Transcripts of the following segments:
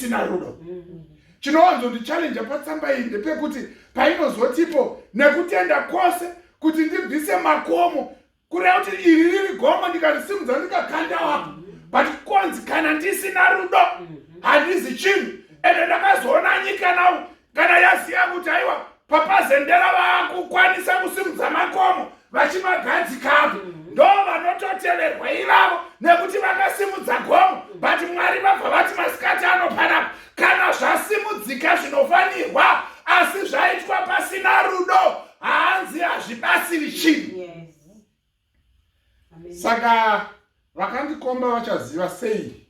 ndisina rudo. Chinowanzondichallenge patsamba iyi ndepekuti painozotipo nekutenda kwose kuti ndibvise makomo kureva kuti iri riri gomo ndikarisimudza ndikakanda wako, but konzi kana ndisina rudo handizi chinhu. Ende ndakazoona nyika nawo kana yaziva kuti aiwa papazendera vakukwanisa kusimudza makomo vachimagadzikapo ndo vanototeverwa ivavo nekuti vakasimudza gomo, but Mwari vabva vati masikati anopanapa kana zvasimudzika zvinofanirwa asi zvaitwa pasina rudo haanzi hazvibasiri chinhu. Saka vakandikomba vachaziva sei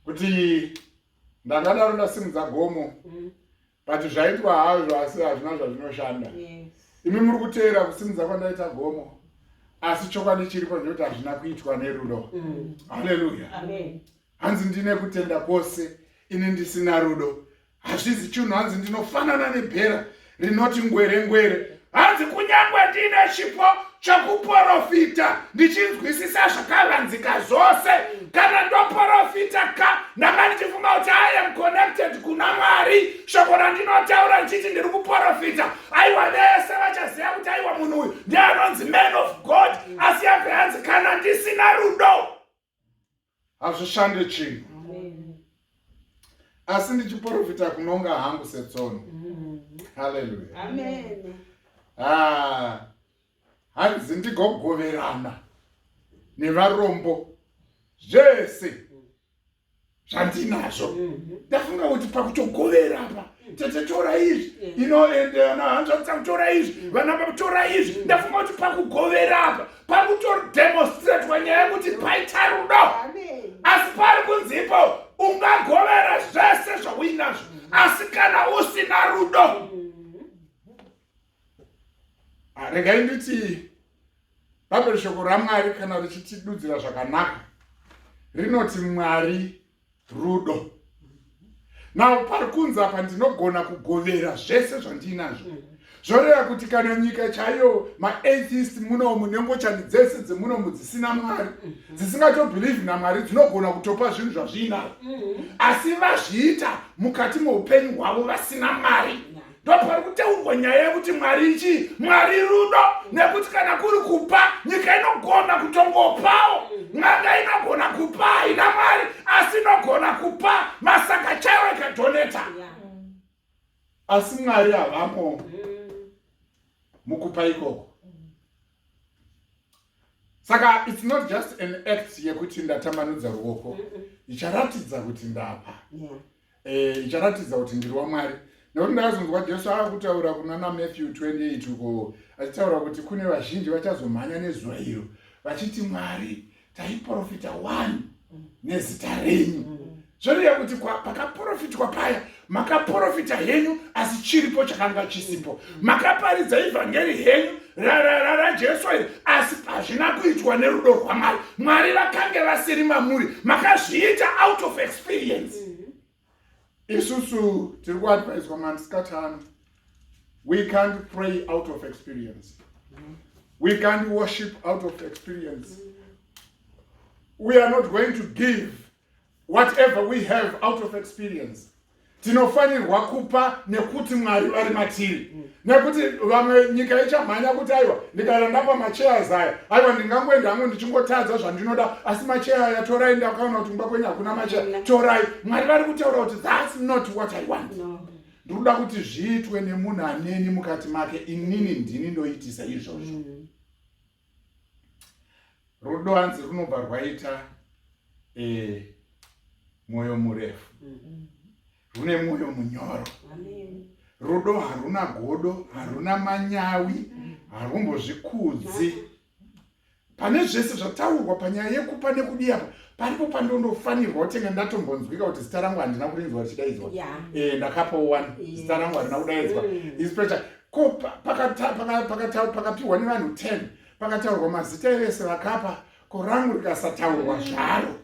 kuti ndakadaro ndasimudza gomo but zvaitwa hazvo asi hazvina zvazvinoshanda. Imi muri kuteera kusimudza kwandaita gomo asi chokwadi chiripo ndekuti hazvina kuitwa nerudo. Haleluya. Hanzi ndine kutenda kwose ini ndisina rudo hazvizi chinhu. Hanzi ndinofanana nebhera rinoti ngwere. Hanzi kunyangwe ndine chipo chokuprofita ndichinzwisisa zvakavanzika zvose, kana ndoprofita ndanga ndichifuma kuti I am connected kuna Mwari, shoko randinotaura ndichiti ndiri kuprofita, aiwa vese vachaziva kuti aiwa munhu uyu ndianonzi man of God, asi yabve hanzi kana ndisina rudo hazvishande chinhu. Asi ndichiprofita kunonga hangu setsono. Haleluya. Amen. Hanzi ndigogoverana nevarombo zvese zvandinazvo. Ndafunga kuti pakutogovera apa tetetora izvi inoenderana hanzvatsa kutora izvi vanaba kutora izvi. Ndafunga kuti pakugovera apa pakutodemonstratwa nyaya yekuti paita rudo. Asi pari kunzipo ungagovera zvese zvauinazvo asi kana usina rudo. Regai nditi Bhabheri shoko raMwari kana richitidudzira zvakanaka rinoti Mwari rudo. Nawo pari kunzi apa ndinogona kugovera zvese zvandinazvo. Zvoreva kuti kana nyika chaiyo maatheist munomu nengochani dzese dzemunomu dzisina Mwari dzisingatobhelieve naMwari dzinogona kutopa zvinhu zvazviinazvo asi vazviita mukati meupenyu hwavo vasina Mwari. Ndopari kutaurwa nyaya yekuti Mwari ichi Mwari rudo, nekuti kana kuri kupa nyika inogona kutongopawo, n'anga inogona kupa haina Mwari asi inogona kupa masaka chaiwo ikadoneta. Asi Mwari havamo mukupa ikoko. Saka it's not just an act yekuti ndatambanudza ruoko, icharatidza kuti ndapa, icharatidza kuti ndiri waMwari. Nokuti ndakazonzwa Jesu akutaura kuna Matthew 28 uko achitaura kuti kune vazhinji vachazomhanya nezuva iro vachiti Mwari taiprofita 1 nezita renyu. Zvoreva kuti pakaprofitwa paya makaprofita henyu asi chiripo chakanga chisipo. Makaparidza evhangeri henyu raJesu asi hazvina kuitwa nerudo rwaMwari. Mwari vakange vasiri mamuri, makazviita out of experience. Isusu tiri kuadvaiswa mandisikatano. We can't pray out of experience. We can't worship out of experience. We are not going to give whatever we have out of experience. Tinofanirwa kupa nekuti Mwari vari matiri. Nekuti vamwe nyika ichamhanya kuti aiwa ndikaranda pamachairs aya aiwa ndingangoenda hangu ndichingotadza zvandinoda asi machairs aya torai, ndakaona kuti kumba kwenyu hakuna machairs torai. Mwari vari kutaura kuti that's not what I want. Ndinoda kuti zviitwe nemunhu aneni mukati make, inini ndini ndoitisa izvozvo. Rudo hanzi runobva rwaita mwoyo murefu, rune mwoyo munyoro. Rudo haruna godo, haruna manyawi, harumbozvikudzi. Pane zvese zvataurwa panyaya yekupa nekudi apa paripo pandondofanirwa kutenga ndatombonzwika kuti zita rangu handina kurinzwa richidaidzwa. Ndakapawo 1 zita rangu handina kudaidzwa. Inspector ko pakapiwa nevanhu 10 pakataurwa mazita evese vakapa, ko rangu rikasataurwa zvaro.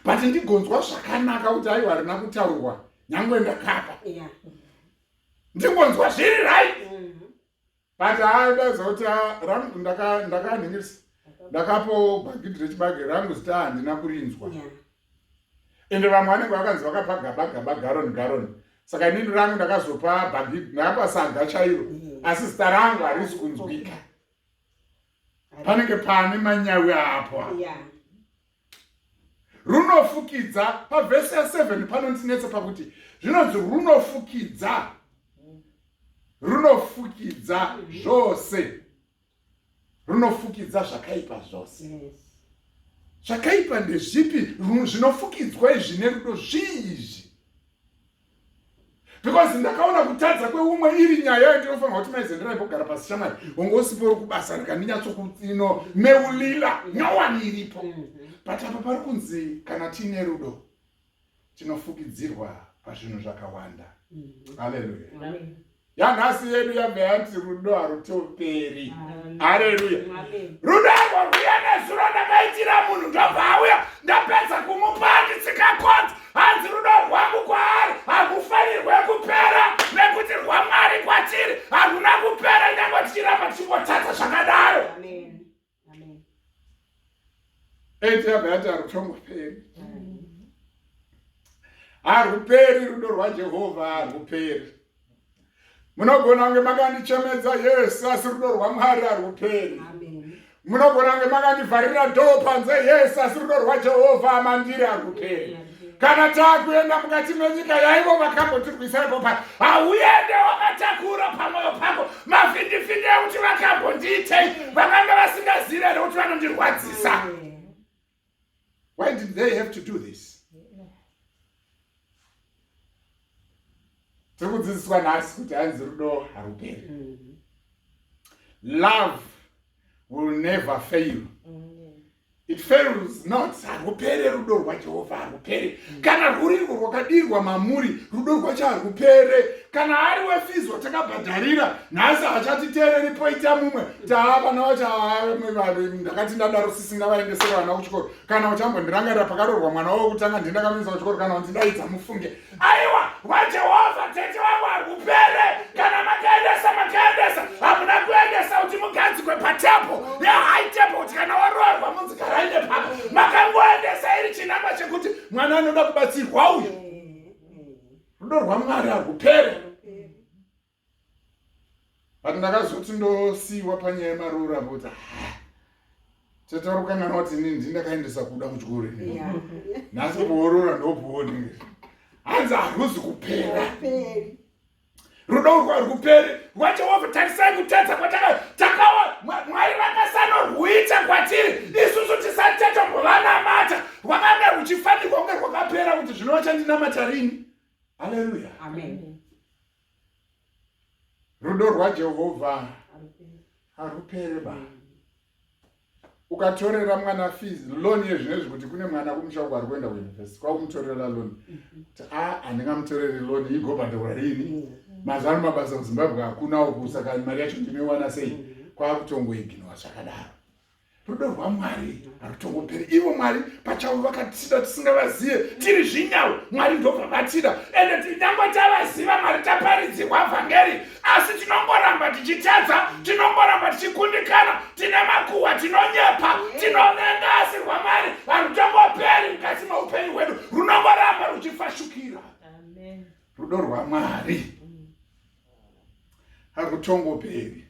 But ndigonzwa zvakanaka kuti aiwa harina kutaurwa nyangwe ndakapa. Ndingonzwa zviri right. But ndazoti rangu ndakaningirisa ndakapo bhagidhi rechibage rangu zita handina kurinzwa. ende vamwe vanenge vakanzi vakapa gaba garoni. Saka inini rangu ndakazopa bhagidhi ndakapa saga chairo, asi zita rangu harisi kunzwika. Panenge pane manyawi apo. Runofukidza pavhesi ya7 panondinetsa pakuti zvinonzi runofukidza zvose. Runofukidza zvakaipa zvose. Zvakaipa ndezvipi zvinofukidzwa izvi nerudo zviizvi? Because ndakaona kutadza kweumwe iri nyaya yandinofanira kuti maizendera imbogara pasi shamwari ungosipori kubasa rikaninyatsokuino meulila nyowani iripo. But apa pari kunzi kana tiine rudo tinofukidzirwa pazvinhu zvakawanda. Haleluya. Yanhasi yedu yabva yanti rudo harutoperi. Haleluya. Rudo rwuya nezuro ndakaitira munhu ndobva auya ndapedza kumupa ndisikakonzi. Hanzi rudo rwangu kwaari hakufanirwe kupera nekuti rwaMwari kwatiri haruna kupera nyange tichiramba tichingotadza zvakadaro. Eti yabva yati harutongoperi. Haruperi rudo rwaJehovha haruperi. Munogona kunge makandichemedza Yesu asi rudo rwaMwari haruperi. Munogona kunge makandivharira dhoo panze Yesu asi rudo rwaJehovha amandiri haruperi. Kana takuenda mukati menyika yaivo vakambotirwisa ipopa, hauende wakatakura pamwoyo pako mavhindifindi ekuti vakambondiitei vakanga vasingazivi here kuti vanondirwadzisa. Why did they have to do this? Tiri kudzidziswa nhasi kuti hanzi rudo haruperi. Love will never fail. It fails not. Haruperi rudo rwaJehovha haruperi. Kana rwuriwo rwakadirwa mamuri rudo rwacho haruperi. Kana ari wefizo takabhadharira nhasi hachatiteereri poita mumwe taavana vacho ndakati ndadaro sisingavaendesera vana kuchikoro kana uchambondirangarira pakarorwa mwana wokutanga ndindakamisa kuchikoro kana ndindaidza mufunge aiwa rwaJehovha tete wangu haruperi. Kana makaendesa hamuna kuendesa kuti mugadzikwe patepo yehigh table kuti kana waroorwa munzi garainde papo makangoendesa iri chinangwa chekuti mwana anoda kubatsirwa uyu. Rudo rwaMwari haruperi. But ndakazoti ndosiiwa panyaya yemarura kuti tete rukanganwa kuti inini ndindakaendesa kuda kuchikoro nhasi kuorora ndobhuoni hanzi haruzi kupera. Rudo rwaruperi rwaJehovha tarisai kutadza kwatakawa Mwari vakasanorwuita kwatiri isusu tisati tatombovanamata rwakanga ruchifanirwa kunge rwakapera kuti zvinova chandinamata rini. Haleluya. Amen. Rudo rwaJehovha haruperi ba. Ukatorera mwana fees loan yezvinezvi kuti kune mwana kumushago ari kuenda kuuniversity kwakumutorera loan handingamutoreri loan igobhadharwa rini. Mazano mabasa muZimbabwe hakunawo kusaka mari yacho ndinoiwana sei kwakutongoiginwa zvakadaro. Rudo rwaMwari harutongoperi. Ivo Mwari pachavo vakatida tisingavazive tiri zvinyawo Mwari ndobva vatida ende tinyangwe tavaziva Mwari taparidzirwa vhangeri asi tinongoramba tichitadza tinongoramba tichikundikana tine makuhwa tinonyepa tinovenga asi rwaMwari harutongoperi mukati meupenyu hwedu runongoramba ruchifashukira. Rudo rwaMwari harutongoperi.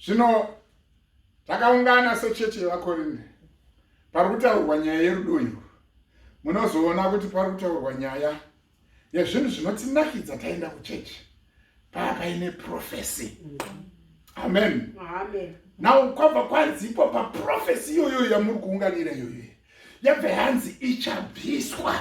Zvino takaungana sechechi yevakorinde pari kutaurwa nyaya yerudo irwo. Munozoona kuti pari kutaurwa nyaya yezvinhu zvinotinakidza taenda kuchechi paine profesi. Amen. Now kwabva kwanzipo paprofesi iyoyo yamuri kuunganira iyoyo yabva yanzi ichabviswa.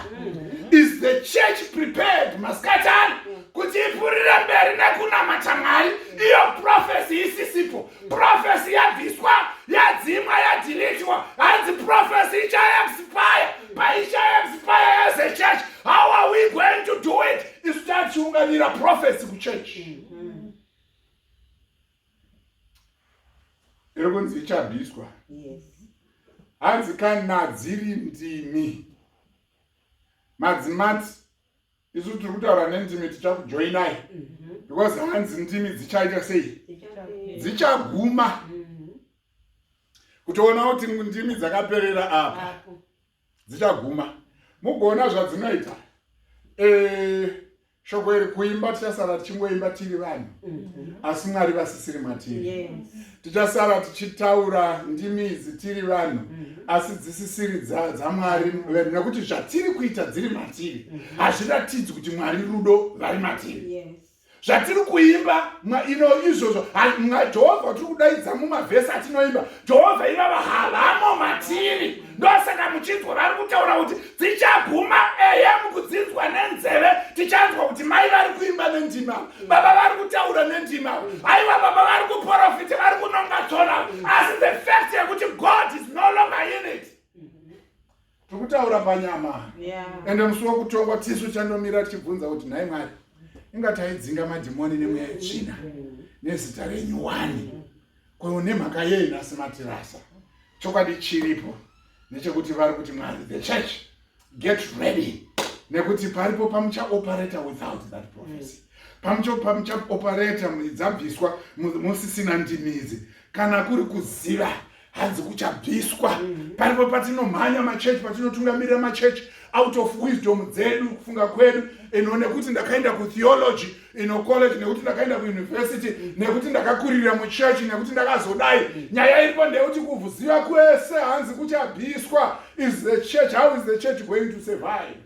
Is the church prepared maskatani kuti ipurire mberi nekunamata Mwari? Iyo profesi isisipo. Profesi yabviswa yadzimwa yadhilitwa hanzi profesi ichaexpire. Paichaexpire as a church how are we going to do it? Isu tachiunganira profesi kuchechi iri kunzi ichabviswa. Hanzi kana dziri ndimi madzimati isu tiri kutaura nendimi tichakujoinai because hanzi ndimi dzichaita sei? Dzichaguma. Kutoona kuti ndimi dzakaperera apa dzichaguma. Mugoona zvadzinoita. Shoko iri kuimba tichasara tichingoimba tiri vanhu. Asi Mwari vasisiri matiri. Tichasara tichitaura ndimi idzi tiri vanhu. Asi dzisisiri dzaMwari nekuti zvatiri kuita dziri matiri. Hazviratidzi kuti Mwari Rudo vari matiri. Zvatiri kuimba izvozvo Jehovha tiri kudaidza mumavhesi atinoimba. Jehovha ivava havamo matiri. Ndosaka muchinzwa vari kutaura kuti dzichabhuma mukudzinzwa nenzeve. Tichanzwa kuti mai vari kuimba nendima, baba vari kutaura nendima, aiwa baba vari kuprofita, vari kunonga tsona. Asi the fact yekuti God is no longer in it. Tiri kutaura panyama. Ende musi wokutongwa tisu chandomira tichibvunza kuti nhai Mwari, ingataidzinga madhimoni nemweya yetsvina nezita renyu wani, ko nemhaka yei nhasi matirasa? Chokwadi chiripo nechekuti vari kuti Mwari, the church, get ready. Nekuti paripo pamucha operator without that prophecy. Pamucha operator mudzabviswa musisina ndimidzi. Kana kuri kuziva hanzi kuchabviswa. Paripo patinomhanya machechi, patinotungamirira machechi out of wisdom dzedu, kufunga kwedu, nekuti ndakaenda kutheology, college, nekuti ndakaenda kuuniversity, nekuti ndakakurira muchechi, nekuti ndakazodai. Nyaya iripo ndekuti kuziva kwese hanzi kuchabviswa. Is the church, how is the church going to survive?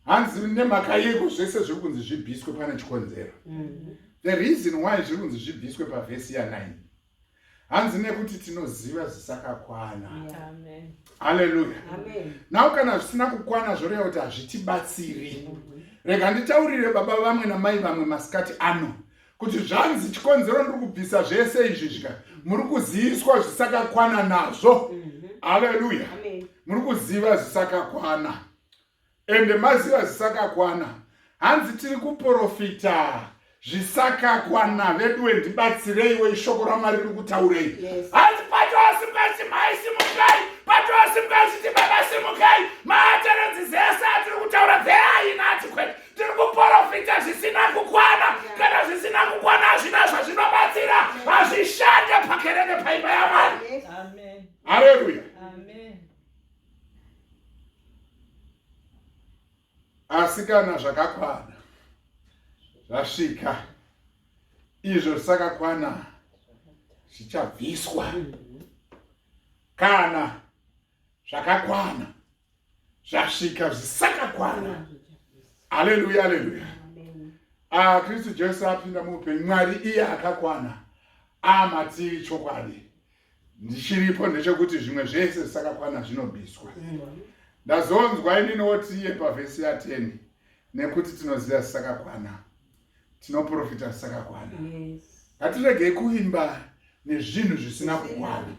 Hanzi nemhaka yeko zvese zviri kunzi zvibviswe pane chikonzero. The reason why zviri kunzi zvibviswe pavhesi ya 9. Hanzi nekuti tinoziva zvisakakwana. Haleluya. Nawo kana zvisina kukwana zvoreva kuti hazvitibatsiri. Rega nditaurire baba vamwe namai vamwe masikati ano kuti zvanzi chikonzero ndiri kubvisa zvese izvi zvika muri kuziviswa zvisakakwana nazvo. Haleluya. Muri kuziva zvisakakwana. Ende maziva zvisakakwana. Hanzi tiri kuprofita zvisakakwana. Vedu ndibatsireiwe shoko raMwari riri kutaurei. Hanzi patosimukai mai simukai, patosimukai kuti baba simukai. Maateredzi zese atiri kutaura there are inadequate. Tiri kuprofita zvisina kukwana. Kana zvisina kukwana hazvina zvazvinobatsira. Hazvishande pakereke paimba yaMwari. Amen. Haleluya. Amen. Asi kana zvakakwana zvasvika, izvo zvisakakwana zvichabviswa. Kana zvakakwana zvasvika zvisakakwana. Haleluya, haleluya. Kristu Jesu apinda muupenyu, Mwari iye akakwana amatiri chokwadi. Ndichiripo ndechekuti zvimwe zvese zvisakakwana zvinobviswa. Ndazonzwa inoti iye pavhesi ya 10 nekuti tinoziva zvisakakwana, tinoprofita zvisakakwana. Ngatiregei kuimba nezvinhu zvisina kukwana.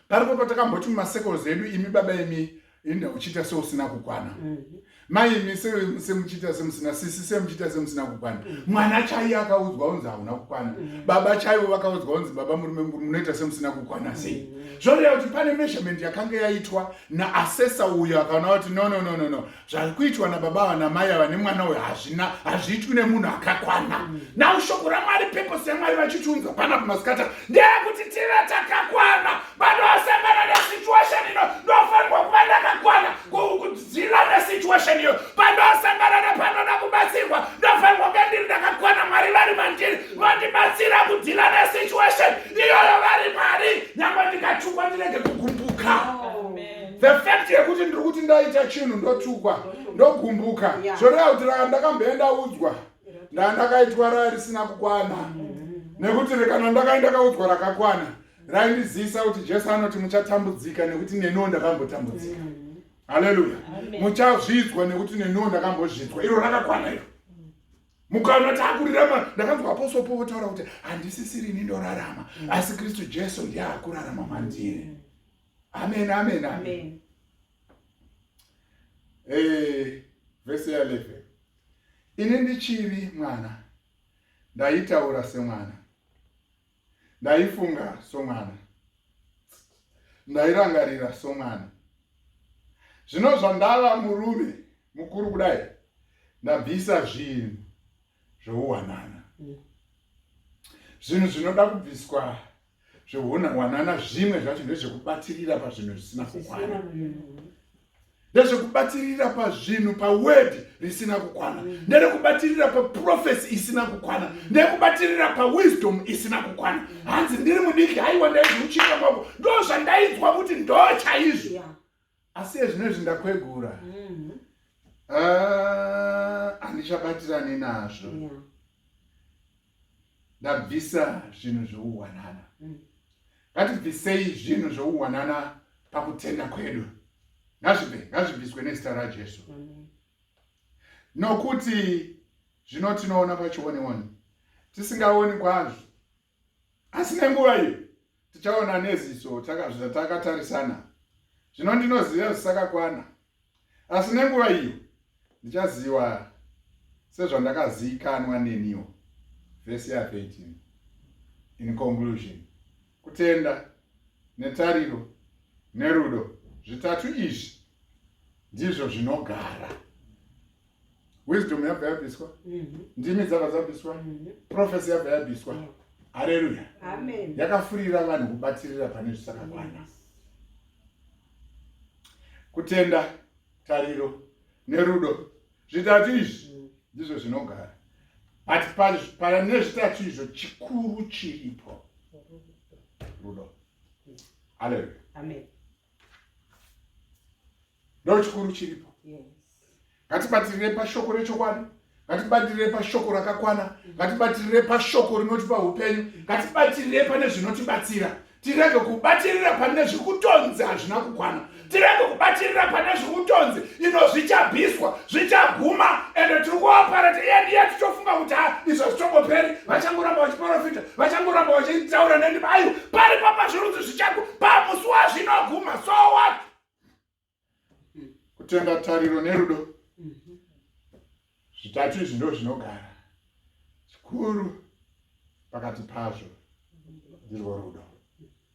Paripo patakamboti mumasekondari edu, imi baba imi inda uchita seusina kukwana. Mai imi semuchita semusina, sisi semuchita semusina kukwana. Mwana chaiye akaudzwa unzi hauna kukwana. Baba chaivo vakaudzwa unzi baba munoita semusina kukwana sei. Zvoreva kuti pane measurement yakanga yaitwa naasesa uyo akaona kuti no. Zviri kuitwa nababa namai ava nemwana uyo hazviitwi nemunhu akakwana. Nawo shoko raMwari, purpose yaMwari vachitiunza pana pamasikata ndeyekuti tive takakwana. Vanhu vasangana nesituation ino ndofanirwa kuva ndakakwana kudzira nesituation iyo. Vanhu vasangana nepanoda kubatsirwa ndofanirwa kunge ndiri ndakakwana. Mwari vari mandiri vandibatsira kudzira nesituation iyoyo vari Mwari. Nyangwe ndikatukwa ndirege kugumbuka. The fact yekuti ndiri kuti ndaita chinhu ndotukwa ndogumbuka, zvoreva kuti ndakamboenda udzwa ndakaitwa raya risina kukwana. Nekuti kana ndakaenda kaudzwa rakakwana raindizisa kuti Jesu anoti muchatambudzika nekuti neniwo ndakambotambudzika. Haleluya. Muchazvidzwa nekuti neniwo ndakambozvidzwa. Iro rakakwana iro. Mukaona takurarama, ndakanzwa apostle Paul taura kuti handisisiri nindorarama, asi Kristu Jesu ndiye akurarama mandiri. Amen, amen, amen. Verse 11. Ini ndichiri mwana, ndaitaura semwana, ndaifunga somwana, ndairangarira somwana. Zvino zvandava murume mukuru kudai, ndabvisa zvinhu zvouwanana. Zvinhu zvinoda kubviswa zvehuwanana zvimwe zvacho ndezvekubatirira pazvinhu zvisina kukwana, ndezvekubatirira pazvinhu paword risina kukwana, ndezvekubatirira paprofesi isina kukwana, ndezvekubatirira pawisdom isina kukwana. Hanzi ndiri mudiki haiwa ndaizviuchira mako ndozvandaidzwa kuti ndochaizvi, asi ezvinezvi ndakwegura, handichabatirani nazvo, ndabvisa zvinhu zvouwanana. Ngatibvisei zvinhu zvouwanana pakutenda kwedu. Ngazvibviswe nezita raJesu. Nokuti zvino tinoona pachione-one, tisingaoni kwazvo, asi nenguva iyo tichaona neziso takatarisana. Zvino ndinoziva zvisakakwana, asi nenguva iyo ndichaziva sezvandakazikanwa neniwo. Verse 18. In conclusion, kutenda netariro nerudo, zvitatu izvi ndizvo zvinogara. Wisdom yabva yabviswa, ndimi dzabva dzabviswa, prophecy yabva yabviswa. Haleluya. Amen. Yakafurira vanhu kubatirira pane zvisakakwana. Kutenda, tariro nerudo, zvitatu izvi ndizvo zvinogara. Pane zvitatu izvo chikuru chiripo, rudo. Haleluya. Amen. Ndo chikuru chiripo. Ngatibatirire pashoko rechokwadi, ngatibatirire pashoko rakakwana, ngatibatirire pashoko rinotipa upenyu, ngatibatirire pane zvinotibatsira. Tirege kubatirira pane zvikutonzi hazvina kukwana, tirege kubatirira pane zvikutonzi ino zvichabviswa, zvichaguma, ende tiri kuoparati ndiye tichofunga kuti izvo zvitongoperi, vachangoramba vachiprofita, vachangoramba vachitaura nendima, ayo pari papazvirudzi zvichagu pamusi wazvinoguma. So what? Kutenda, tariro nerudo, zvitatu izvi ndo zvinogara. Chikuru pakati pazvo ndirwo rudo.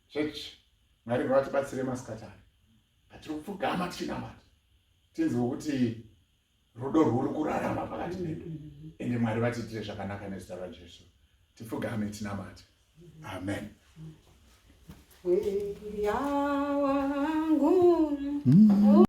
Church, Mwari ngatibatsire masikati ano. Patiri kupfugama tichinamata, tinzwe kuti rudo rwuri kurarama pakati pedu. Ende Mwari vatiitire zvakanaka nezita raJesu. Tipfugame tinamate. Amen. Weya wangu